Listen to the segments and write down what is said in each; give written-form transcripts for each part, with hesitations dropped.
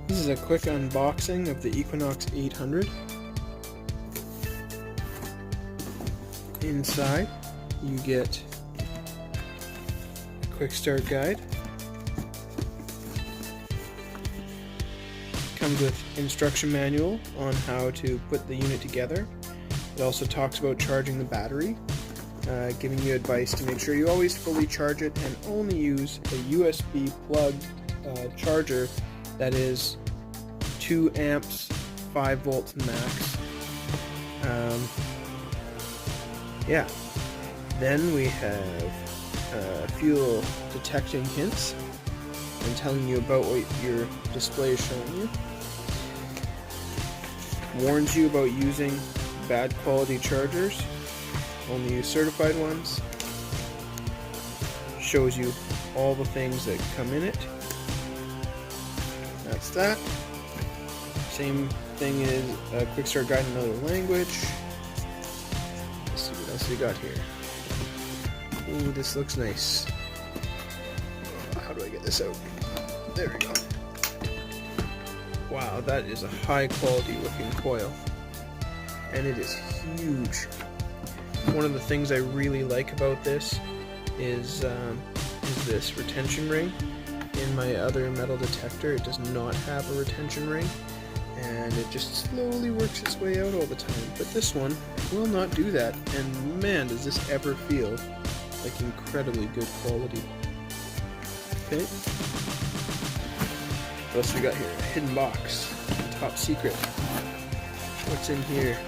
This is a quick unboxing of the Equinox 800. Inside, you get a quick start guide. Comes with instruction manual on how to put the unit together. It also talks about charging the battery, giving you advice to make sure you always fully charge it and only use a USB plugged charger that is 2 amps, 5 volts max. Yeah. Then we have fuel detecting hints and telling you about what your display is showing you. Warns you about using bad quality chargers, only use certified ones. Shows you all the things that come in it. That's that. Same thing is a quick start guide in another language. Let's see what else we got here. Ooh, this looks nice. How do I get this out? There we go. Wow, that is a high quality looking coil. And it is huge. One of the things I really like about this is this retention ring. In my other metal detector, it does not have a retention ring, and it just slowly works its way out all the time. But this one will not do that, and man, does this ever feel like incredibly good quality. Okay. What else we got here? A hidden box. Top secret. What's in here?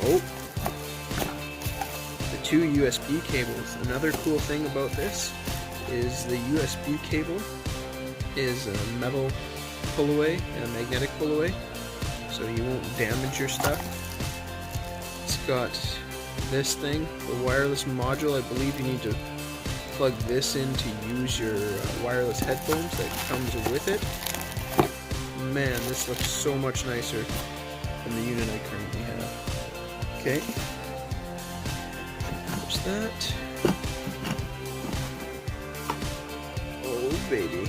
Oh, the 2 USB cables. Another cool thing about this is the USB cable is a metal pull-away and a magnetic pull-away, so you won't damage your stuff. It's got this thing, the wireless module. I believe you need to plug this in to use your wireless headphones that comes with it. Man, this looks so much nicer than the unit I currently have. Okay, there's that. Oh baby.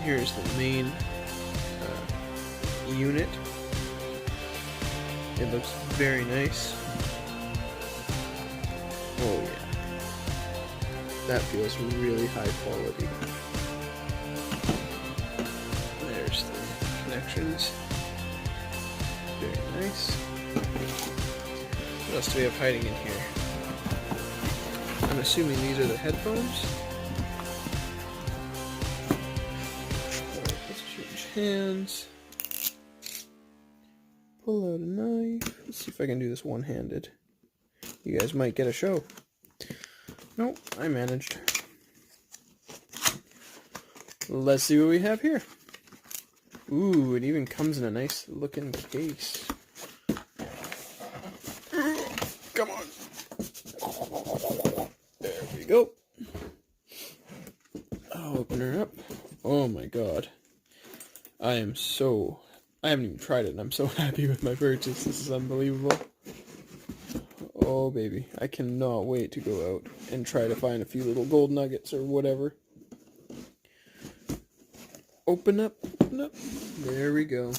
Here's the main unit. It looks very nice. Oh yeah. That feels really high quality. There's the connections. Very nice. What else do we have hiding in here? I'm assuming these are the headphones. Alright, let's change hands. Pull out a knife. Let's see if I can do this one-handed. You guys might get a show. Nope, I managed. Let's see what we have here. Ooh, it even comes in a nice looking case. Come on. There we go. I'll open her up. Oh my god. I haven't even tried it and I'm so happy with my purchase. This is unbelievable. Oh baby, I cannot wait to go out and try to find a few little gold nuggets or whatever. Open up, open up. There we go.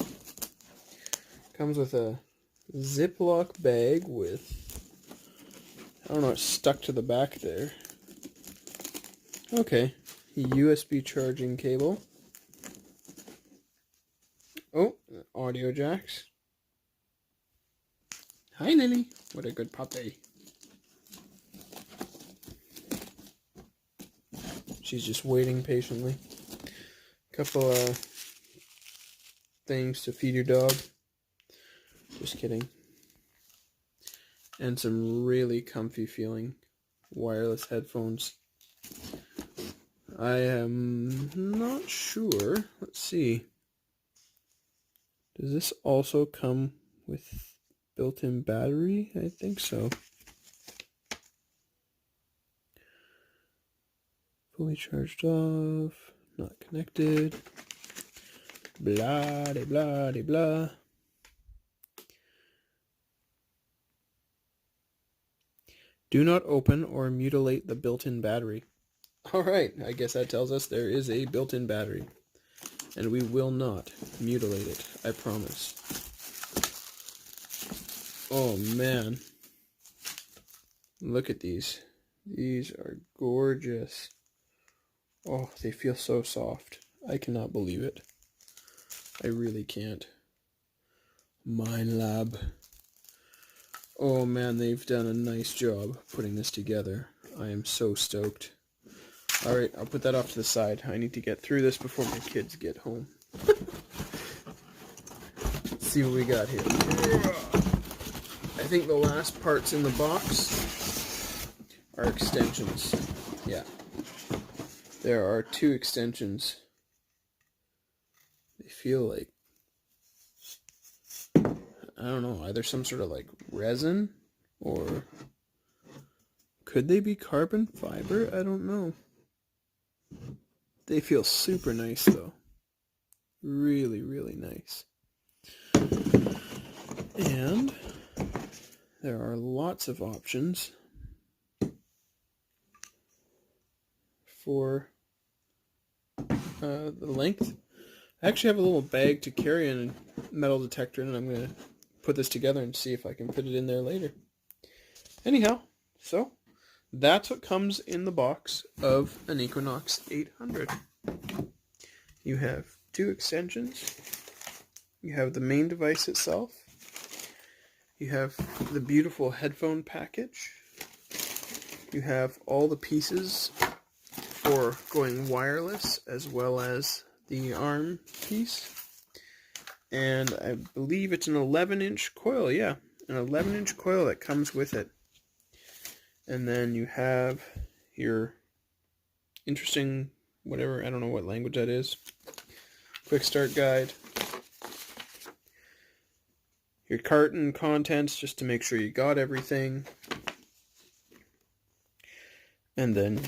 Comes with a Ziploc bag with, I don't know, it's stuck to the back there. Okay, USB charging cable. Oh, audio jacks. Hi Lily, what a good puppy. She's just waiting patiently. Couple things to feed your dog. Just kidding. And some really comfy feeling wireless headphones. I am not sure. Let's see. Does this also come with built-in battery? I think so. Fully charged off. Not connected. Blah de blah de blah. Do not open or mutilate the built-in battery. Alright, I guess that tells us there is a built-in battery. And we will not mutilate it, I promise. Oh man. Look at these. These are gorgeous. Oh, they feel so soft. I cannot believe it. I really can't. Minelab. Oh man, they've done a nice job putting this together. I am so stoked. Alright, I'll put that off to the side. I need to get through this before my kids get home. Let's see what we got here. I think the last parts in the box are extensions. Yeah. There are 2 extensions. They feel like, I don't know, either some sort of like resin, or could they be carbon fiber? I don't know. They feel super nice though. Really, really nice. And there are lots of options for the length. I actually have a little bag to carry a metal detector in, and I'm going to put this together and see if I can fit it in there later. Anyhow, so that's what comes in the box of an Equinox 800. You have 2 extensions. You have the main device itself. You have the beautiful headphone package. You have all the pieces for going wireless, as well as the arm piece. And I believe it's an 11-inch coil. Yeah, an 11-inch coil that comes with it. And then you have your interesting, whatever, I don't know what language that is, quick start guide. Your carton contents, just to make sure you got everything. And then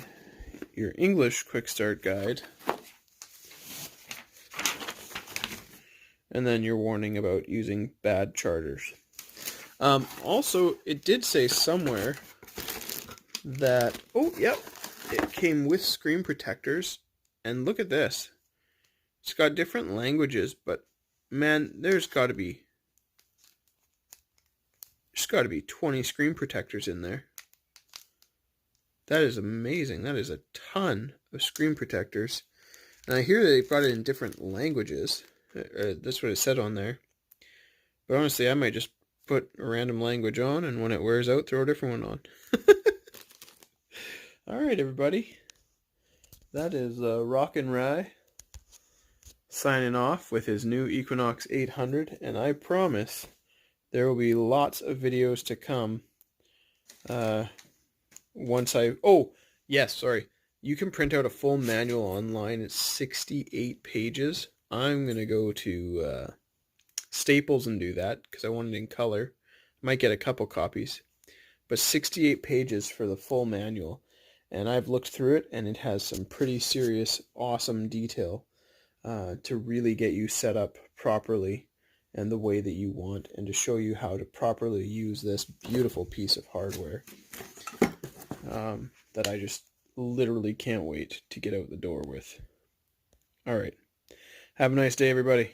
your English quick start guide. And then your warning about using bad chargers. Also, it did say somewhere that, oh, yep, it came with screen protectors. And look at this. It's got different languages, but man, there's got to be 20 screen protectors in there. That is amazing. That is a ton of screen protectors. And I hear they brought it in different languages. That's what it said on there. But honestly, I might just put a random language on, and when it wears out, throw a different one on. Alright, everybody. That is Rockin' Rye signing off with his new Equinox 800, and I promise there will be lots of videos to come once I... Oh, yes, sorry. You can print out a full manual online. It's 68 pages. I'm going to go to Staples and do that because I want it in color. Might get a couple copies. But 68 pages for the full manual. And I've looked through it, and it has some pretty serious, awesome detail to really get you set up properly and the way that you want, and to show you how to properly use this beautiful piece of hardware that I just literally can't wait to get out the door with. Alright. Have a nice day, everybody.